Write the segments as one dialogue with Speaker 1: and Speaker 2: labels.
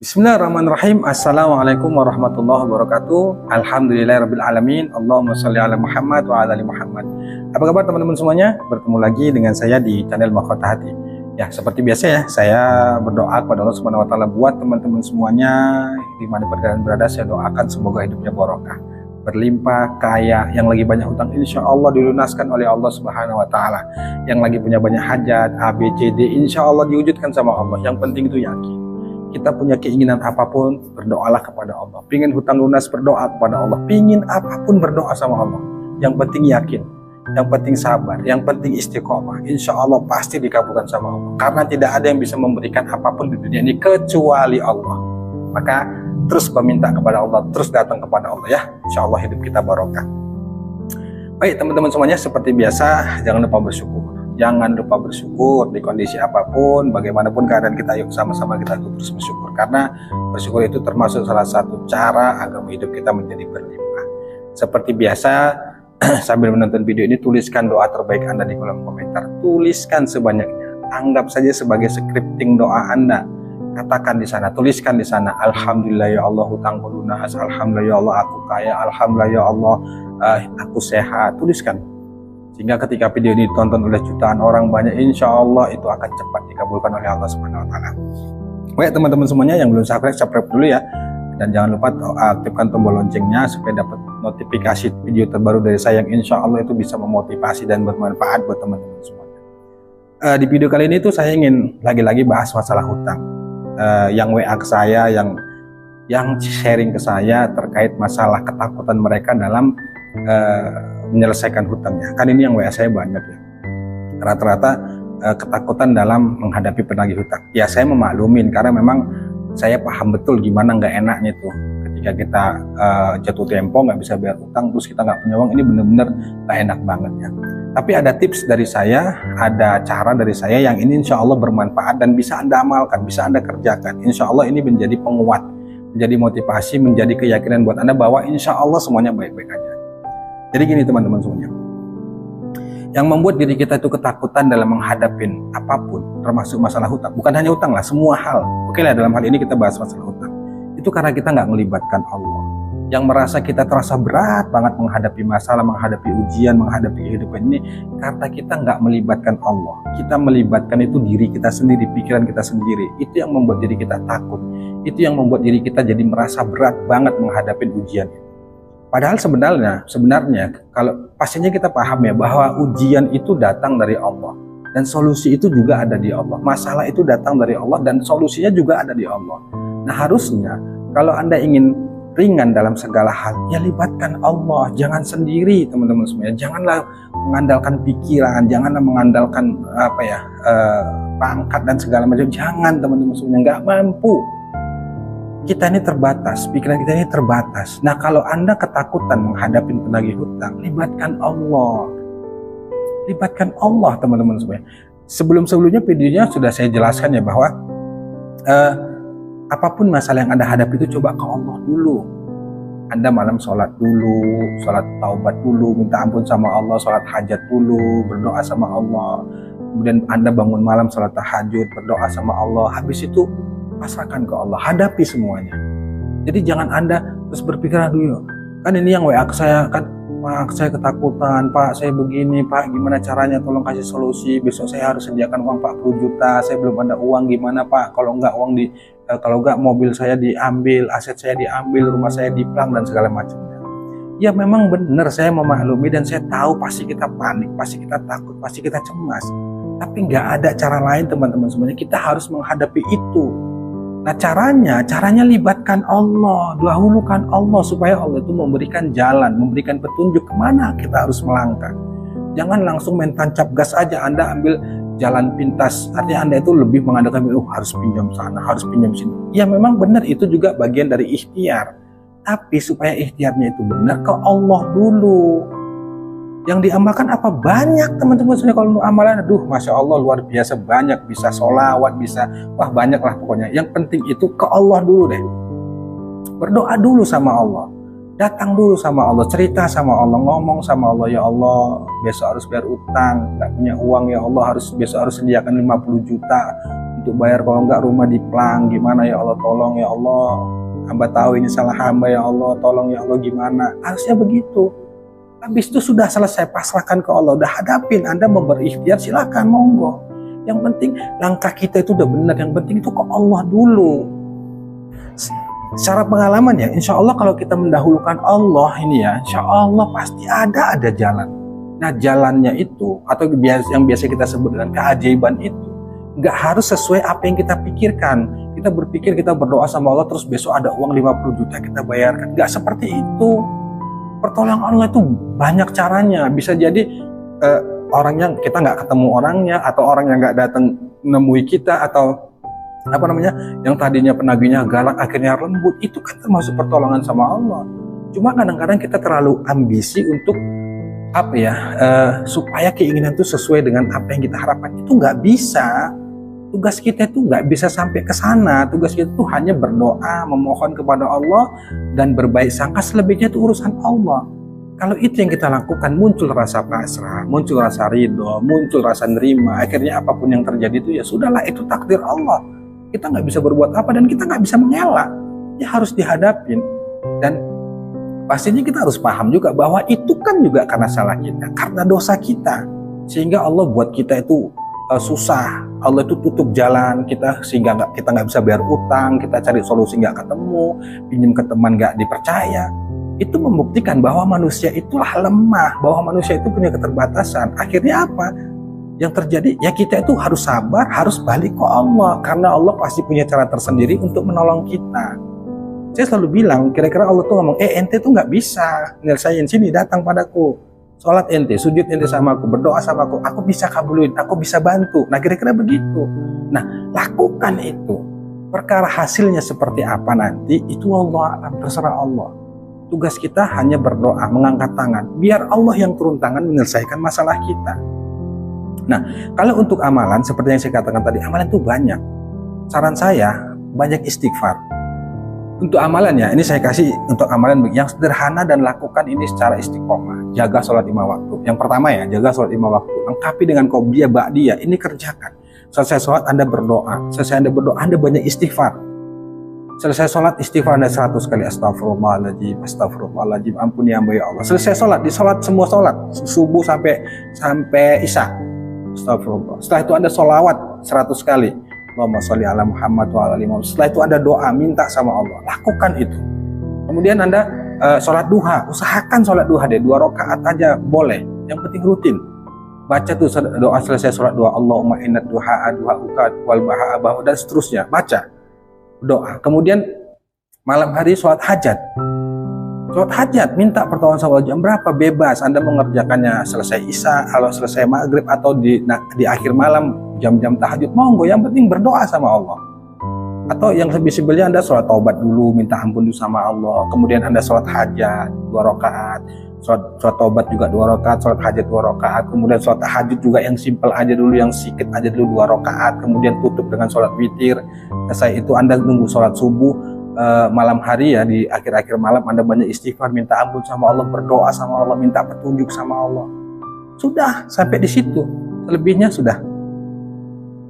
Speaker 1: Bismillahirrahmanirrahim. Assalamualaikum warahmatullahi wabarakatuh. Alhamdulillahirrabbilalamin. Allahumma sholli ala Muhammad wa ala ali Muhammad. Apa kabar teman-teman semuanya? Bertemu lagi dengan saya di channel Mahkota Hati. Ya, seperti biasa ya, saya berdoa kepada Allah Subhanahu wa taala buat teman-teman semuanya di mana kalian berada. Saya doakan semoga hidupnya barokah, berlimpah, kaya, yang lagi banyak hutang insya Allah dilunaskan oleh Allah Subhanahu wa taala. Yang lagi punya banyak hajat A, B, C, D insya Allah diwujudkan sama Allah. Yang penting itu yakin. Kita punya keinginan apapun, berdoalah kepada Allah. Pingin hutang lunas, berdoa kepada Allah. Pingin apapun, berdoa sama Allah. Yang penting yakin, yang penting sabar, yang penting istiqomah. Insya Allah pasti dikabulkan sama Allah. Karena tidak ada yang bisa memberikan apapun di dunia ini kecuali Allah. Maka terus meminta kepada Allah, terus datang kepada Allah ya. Insya Allah hidup kita barokah. Baik teman-teman semuanya, seperti biasa jangan lupa bersyukur. Jangan lupa bersyukur di kondisi apapun, bagaimanapun keadaan kita, yuk sama-sama kita terus bersyukur. Karena bersyukur itu termasuk salah satu cara agar hidup kita menjadi berlimpah. Seperti biasa, sambil menonton video ini, tuliskan doa terbaik Anda di kolom komentar. Tuliskan sebanyaknya. Anggap saja sebagai scripting doa Anda. Katakan di sana, tuliskan di sana, Alhamdulillah ya Allah hutangku lunas, Alhamdulillah ya Allah aku kaya, Alhamdulillah ya Allah aku sehat. Tuliskan. Sehingga ketika video ini ditonton oleh jutaan orang banyak, insya Allah itu akan cepat dikabulkan oleh Allah Subhanahu wa taala. Baik teman-teman semuanya yang belum subscribe dulu ya. Dan jangan lupa aktifkan tombol loncengnya supaya dapat notifikasi video terbaru dari saya yang insya Allah itu bisa memotivasi dan bermanfaat buat teman-teman semuanya. Di video kali ini tuh saya ingin lagi-lagi bahas masalah hutang. Yang WA ke saya, yang sharing ke saya terkait masalah ketakutan mereka dalam menyelesaikan hutangnya. Kan ini yang WA saya banyak ya. Rata-rata ketakutan dalam menghadapi penagih hutang. Ya saya memaklumin karena memang saya paham betul gimana nggak enaknya tuh ketika kita jatuh tempo nggak bisa bayar hutang terus kita nggak punya uang. Ini bener-bener nggak enak banget ya. Tapi ada tips dari saya, ada cara dari saya yang ini insya Allah bermanfaat dan bisa Anda amalkan, bisa Anda kerjakan. Insya Allah ini menjadi penguat, menjadi motivasi, menjadi keyakinan buat Anda bahwa insya Allah semuanya baik-baik aja. Jadi gini teman-teman semuanya, yang membuat diri kita itu ketakutan dalam menghadapi apapun, termasuk masalah hutang, bukan hanya hutang lah, semua hal. Oke lah, dalam hal ini kita bahas masalah hutang. Itu karena kita nggak melibatkan Allah. Yang merasa kita terasa berat banget menghadapi masalah, menghadapi ujian, menghadapi kehidupan ini, karena kita nggak melibatkan Allah. Kita melibatkan itu diri kita sendiri, pikiran kita sendiri. Itu yang membuat diri kita takut. Itu yang membuat diri kita jadi merasa berat banget menghadapi ujian itu. Padahal sebenarnya kalau pastinya kita paham ya bahwa ujian itu datang dari Allah dan solusi itu juga ada di Allah. Masalah itu datang dari Allah dan solusinya juga ada di Allah. Nah harusnya kalau Anda ingin ringan dalam segala hal, ya libatkan Allah. Jangan sendiri teman-teman semuanya. Janganlah mengandalkan pikiran, janganlah mengandalkan pangkat dan segala macam. Jangan teman-teman semuanya, nggak mampu. Kita ini terbatas, pikiran kita ini terbatas. Nah kalau Anda ketakutan menghadapi penagih hutang, libatkan Allah. Libatkan Allah teman-teman semuanya. Sebelumnya videonya sudah saya jelaskan ya bahwa apapun masalah yang Anda hadapi itu coba ke Allah dulu. Anda malam sholat dulu, sholat taubat dulu, minta ampun sama Allah, sholat hajat dulu, berdoa sama Allah. Kemudian Anda bangun malam sholat tahajud, berdoa sama Allah. Habis itu pasrahkan ke Allah, hadapi semuanya. Jadi jangan Anda terus berpikir, aduh kan ini yang WA ke saya kan, Pak saya ketakutan, Pak saya begini, Pak gimana caranya, tolong kasih solusi, besok saya harus sediakan uang 40 juta, saya belum ada uang, gimana Pak, kalau enggak kalau enggak mobil saya diambil, aset saya diambil, rumah saya diplang dan segala macamnya. Ya memang benar, saya memaklumi dan saya tahu pasti kita panik, pasti kita takut, pasti kita cemas. Tapi nggak ada cara lain teman-teman semuanya, kita harus menghadapi itu. Nah caranya libatkan Allah, dahulukan Allah supaya Allah itu memberikan jalan, memberikan petunjuk kemana kita harus melangkah. Jangan langsung main tancap gas aja, Anda ambil jalan pintas, artinya Anda itu lebih mengandalkan harus pinjam sana, harus pinjam sini. Ya memang benar itu juga bagian dari ikhtiar, tapi supaya ikhtiarnya itu benar ke Allah dulu. Yang diamalkan apa? Banyak teman-teman sebenarnya kalau amalan, aduh Masya Allah luar biasa banyak, bisa sholawat, bisa wah banyak lah pokoknya. Yang penting itu ke Allah dulu deh. Berdoa dulu sama Allah, datang dulu sama Allah, cerita sama Allah, ngomong sama Allah, ya Allah besok harus bayar utang, gak punya uang ya Allah, besok harus sediakan 50 juta untuk bayar, kalau enggak rumah diplang, gimana ya Allah, tolong ya Allah, hamba tahu ini salah hamba ya Allah, tolong ya Allah, gimana. Harusnya begitu. Habis itu sudah selesai, pasrahkan ke Allah, udah hadapin. Anda mau berikhtiar silakan, monggo. Yang penting langkah kita itu udah benar, yang penting itu ke Allah dulu. Secara pengalaman ya, insya Allah kalau kita mendahulukan Allah ini ya, insya Allah pasti ada jalan. Nah jalannya itu, atau yang biasa kita sebut dengan keajaiban itu, nggak harus sesuai apa yang kita pikirkan. Kita berpikir, kita berdoa sama Allah, terus besok ada uang 50 juta kita bayarkan. Nggak seperti itu. Pertolongan Allah itu banyak caranya. Bisa jadi orang yang kita nggak ketemu orangnya, atau orang yang nggak datang menemui kita, atau yang tadinya penagihnya galak akhirnya lembut, itu kan termasuk pertolongan sama Allah. Cuma kadang-kadang kita terlalu ambisi untuk supaya keinginan itu sesuai dengan apa yang kita harapkan. Itu nggak bisa. Tugas kita itu nggak bisa sampai ke sana. Tugas kita itu hanya berdoa, memohon kepada Allah, dan berbaik sangka. Selebihnya itu urusan Allah. Kalau itu yang kita lakukan, muncul rasa pasrah, muncul rasa ridho, muncul rasa nerima. Akhirnya apapun yang terjadi itu ya sudahlah, itu takdir Allah. Kita nggak bisa berbuat apa, dan kita nggak bisa mengelak. Ya harus dihadapin. Dan pastinya kita harus paham juga bahwa itu kan juga karena salah kita, karena dosa kita, sehingga Allah buat kita itu susah. Allah itu tutup jalan kita, sehingga kita nggak bisa bayar utang, kita cari solusi nggak ketemu, pinjam ke teman nggak dipercaya. Itu membuktikan bahwa manusia itulah lemah, bahwa manusia itu punya keterbatasan. Akhirnya apa yang terjadi? Ya kita itu harus sabar, harus balik ke Allah, karena Allah pasti punya cara tersendiri untuk menolong kita. Saya selalu bilang, kira-kira Allah tuh ngomong, ente tuh nggak bisa nyelesain, sini datang padaku, sholat ente, sujud ente sama aku, berdoa sama aku bisa kabulin, aku bisa bantu. Nah kira-kira begitu. Nah lakukan itu. Perkara hasilnya seperti apa nanti, itu Allah alam, terserah Allah. Tugas kita hanya berdoa, mengangkat tangan, biar Allah yang turun tangan menyelesaikan masalah kita. Nah, kalau untuk amalan, seperti yang saya katakan tadi, amalan itu banyak. Saran saya, banyak istighfar. Untuk amalan ya, ini saya kasih untuk amalan yang sederhana dan lakukan ini secara istiqomah. Jaga sholat 5 waktu. Yang pertama ya, jaga sholat 5 waktu. Lengkapi dengan qobliyah, ba'diyah. Ini kerjakan. Selesai sholat Anda berdoa. Selesai Anda berdoa, Anda banyak istighfar. Selesai sholat istighfar Anda 100 kali. Astagfirullahaladzim, astagfirullahaladzim, ampuni hamba ya Allah. Selesai sholat, di sholat semua sholat, subuh sampai isya. Astagfirullah. Setelah itu Anda sholawat 100 kali. Allahumma sholli ala Muhammad wa ala ali Muhammad. Setelah itu Anda doa, minta sama Allah. Lakukan itu. Kemudian Anda sholat duha. Usahakan sholat duha deh. 2 rakaat aja boleh. Yang penting rutin. Baca tuh doa selesai sholat duha. Allahumma innad duha'a duha'uka wal baha'a bahu, dan seterusnya. Baca. Doa. Kemudian malam hari sholat hajat. Sholat hajat, minta pertolongan sama Allah. Jam berapa? Bebas. Anda mengerjakannya selesai isya, kalau selesai maghrib, atau di akhir malam, jam-jam tahajud, monggo. Yang penting berdoa sama Allah. Atau yang lebih simpelnya Anda sholat taubat dulu, minta ampun dulu sama Allah. Kemudian Anda sholat hajat 2 rakaat. Sholat taubat juga 2 rakaat, sholat hajat 2 rakaat. Kemudian sholat tahajud juga yang simpel aja dulu, yang sikit aja dulu 2 rakaat. Kemudian tutup dengan sholat witir. Selesai itu Anda nunggu sholat subuh. Malam hari ya, di akhir-akhir malam Anda banyak istighfar, minta ampun sama Allah, berdoa sama Allah, minta petunjuk sama Allah. Sudah sampai di situ. Selebihnya sudah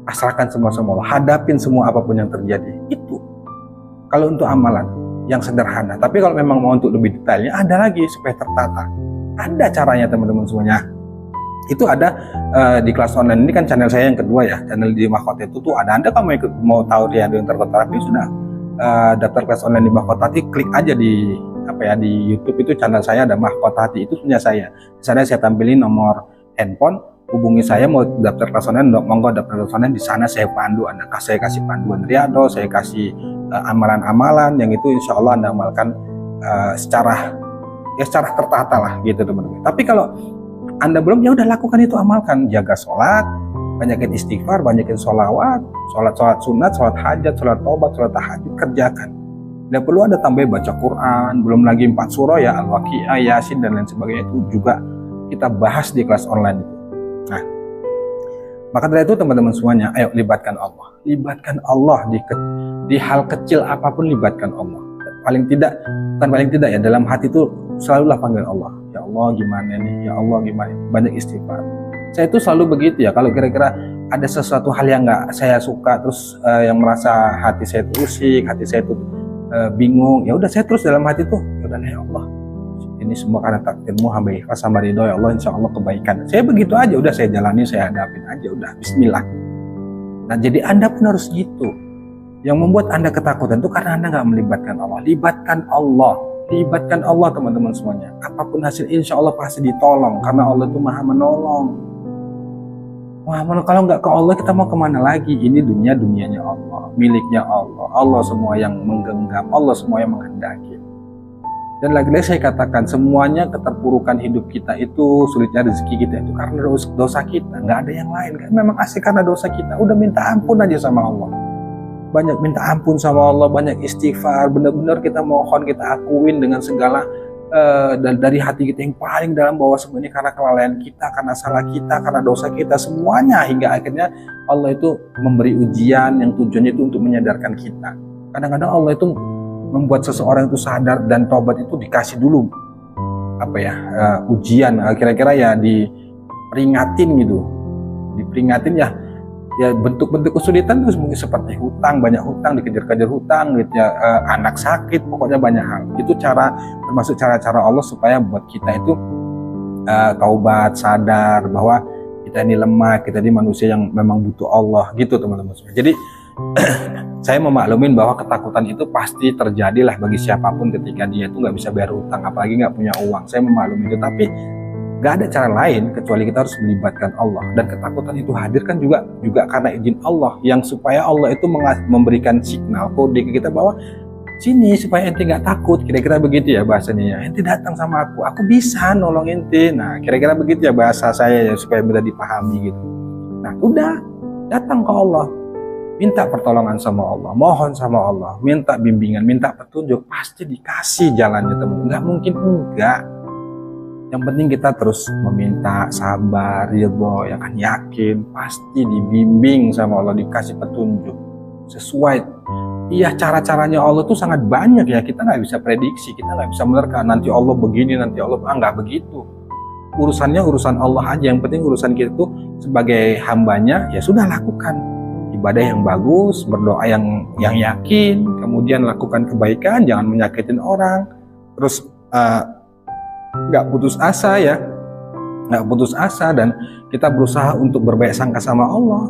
Speaker 1: pasrahkan semua sama Allah, hadapin semua apapun yang terjadi. Itu kalau untuk amalan yang sederhana. Tapi kalau memang mau untuk lebih detailnya, ada lagi supaya tertata. Ada caranya teman-teman semuanya. Itu ada di kelas online. Ini kan channel saya yang kedua ya, channel di Mahkota itu tuh ada. Anda kalau mau tahu dia yang terterapi, sudah daftar kelas online di Mahkota Hati, klik aja di di YouTube itu channel saya ada Mahkota Hati, itu punya saya. Di sana saya tampilin nomor handphone, hubungi saya mau daftar kelas online, monggo daftar kelas online. Di sana saya pandu Anda, saya kasih panduan riyadhah, saya kasih amalan-amalan yang itu insya Allah Anda amalkan secara tertata lah gitu teman-teman. Tapi kalau Anda belum, ya udah lakukan itu, amalkan. Jaga sholat, banyakin istighfar, banyakin sholawat, sholat sunat, sholat hajat, sholat taubat, sholat tahajud, kerjakan. Tidak perlu ada tambah baca Quran, belum lagi 4 surah ya, Al-Waqi'ah, Yasin, dan lain sebagainya. Itu juga kita bahas di kelas online itu. Nah, maka dari itu teman-teman semuanya, ayo libatkan Allah. Libatkan Allah di hal kecil apapun, libatkan Allah. Paling tidak ya, dalam hati itu selalulah panggil Allah. Ya Allah gimana nih, ya Allah gimana, banyak istighfar. Saya itu selalu begitu ya, kalau kira-kira ada sesuatu hal yang nggak saya suka, terus yang merasa hati saya itu usik, hati saya itu bingung, ya udah saya terus dalam hati tuh, ya udah ya Allah, ini semua karena takdirmu, hamba ikhlas sama ridho ya Allah, insya Allah kebaikan. Saya begitu aja, udah saya jalani, saya hadapin aja, udah Bismillah. Nah jadi Anda pun harus gitu. Yang membuat Anda ketakutan itu karena Anda nggak melibatkan Allah. Libatkan Allah, libatkan Allah teman-teman semuanya. Apapun hasil insya Allah pasti ditolong, karena Allah itu maha menolong. Kalau nggak ke Allah kita mau kemana lagi? Ini dunia, dunianya Allah, miliknya Allah. Allah semua yang menggenggam, Allah semua yang menghendaki. Dan lagi-lagi saya katakan, semuanya keterpurukan hidup kita itu, sulitnya rezeki kita itu karena dosa kita, nggak ada yang lain. Memang asli karena dosa kita. Udah minta ampun aja sama Allah. Banyak minta ampun sama Allah, banyak istighfar, benar-benar kita mohon, kita akuin dengan segala dan dari hati kita yang paling dalam bahwa semua ini karena kelalaian kita, karena salah kita, karena dosa kita semuanya, hingga akhirnya Allah itu memberi ujian yang tujuannya itu untuk menyadarkan kita. Kadang-kadang Allah itu membuat seseorang itu sadar dan tobat itu dikasih dulu ujian, kira-kira ya diperingatin gitu, diperingatin ya bentuk-bentuk kesulitan itu mungkin seperti hutang, banyak hutang, dikejar-kejar hutang gitu ya, anak sakit, pokoknya banyak hal. Itu termasuk cara-cara Allah supaya buat kita itu taubat, sadar bahwa kita ini lemah, kita ini manusia yang memang butuh Allah gitu teman-teman. Jadi saya memaklumin bahwa ketakutan itu pasti terjadilah bagi siapapun ketika dia itu nggak bisa bayar hutang, apalagi nggak punya uang. Saya memaklumi itu, tapi gak ada cara lain kecuali kita harus melibatkan Allah. Dan ketakutan itu hadir kan juga karena izin Allah, yang supaya Allah itu memberikan signal, kode ke kita bahwa sini supaya ente gak takut, kira-kira begitu ya bahasanya ya. Ente datang sama aku bisa nolong ente. Nah kira-kira begitu ya bahasa saya ya, supaya mudah dipahami gitu. Nah udah, datang ke Allah, minta pertolongan sama Allah, mohon sama Allah, minta bimbingan, minta petunjuk, pasti dikasih jalannya teman. Gak mungkin enggak. Yang penting kita terus meminta, sabar, ridho, ya kan, yakin, pasti dibimbing sama Allah, dikasih petunjuk sesuai. Iya, cara-caranya Allah tuh sangat banyak ya, kita nggak bisa prediksi, kita nggak bisa menerka nanti Allah begini, nanti Allah nggak begitu. Urusannya urusan Allah aja, yang penting urusan kita tuh sebagai hambanya ya sudah, lakukan ibadah yang bagus, berdoa yang yakin, kemudian lakukan kebaikan, jangan menyakitin orang, terus nggak putus asa ya, nggak putus asa, dan kita berusaha untuk berbaik sangka sama Allah.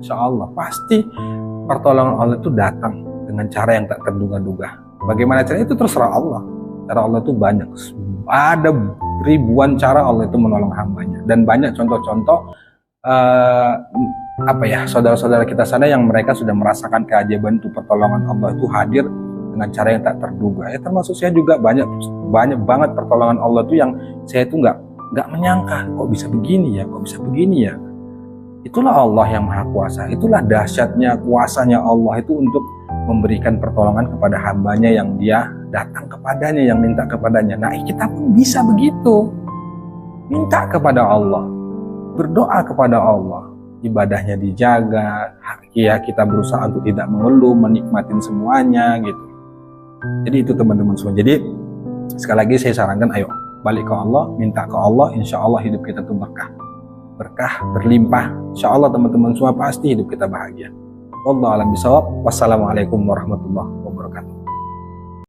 Speaker 1: Insya Allah pasti pertolongan Allah itu datang dengan cara yang tak terduga-duga. Bagaimana caranya itu terserah Allah. Cara Allah itu banyak, ada ribuan cara Allah itu menolong hambanya, dan banyak contoh-contoh saudara-saudara kita sana yang mereka sudah merasakan keajaiban itu, pertolongan Allah itu hadir dengan cara yang tak terduga. Ya termasuk saya juga banyak banget pertolongan Allah tuh yang saya tuh nggak menyangka, kok bisa begini ya. Itulah Allah yang maha kuasa, itulah dahsyatnya kuasanya Allah itu untuk memberikan pertolongan kepada hambanya yang dia datang kepadanya, yang minta kepadanya. Nah kita pun bisa begitu, minta kepada Allah, berdoa kepada Allah, ibadahnya dijaga, ya kita berusaha untuk tidak mengeluh, menikmatin semuanya gitu. Jadi itu teman-teman semua. Jadi sekali lagi saya sarankan, ayo balik ke Allah, minta ke Allah, insya Allah hidup kita tuh berkah, berlimpah. Insya Allah teman-teman semua pasti hidup kita bahagia. Wallahu a'lam bishawab. Wassalamualaikum warahmatullahi wabarakatuh.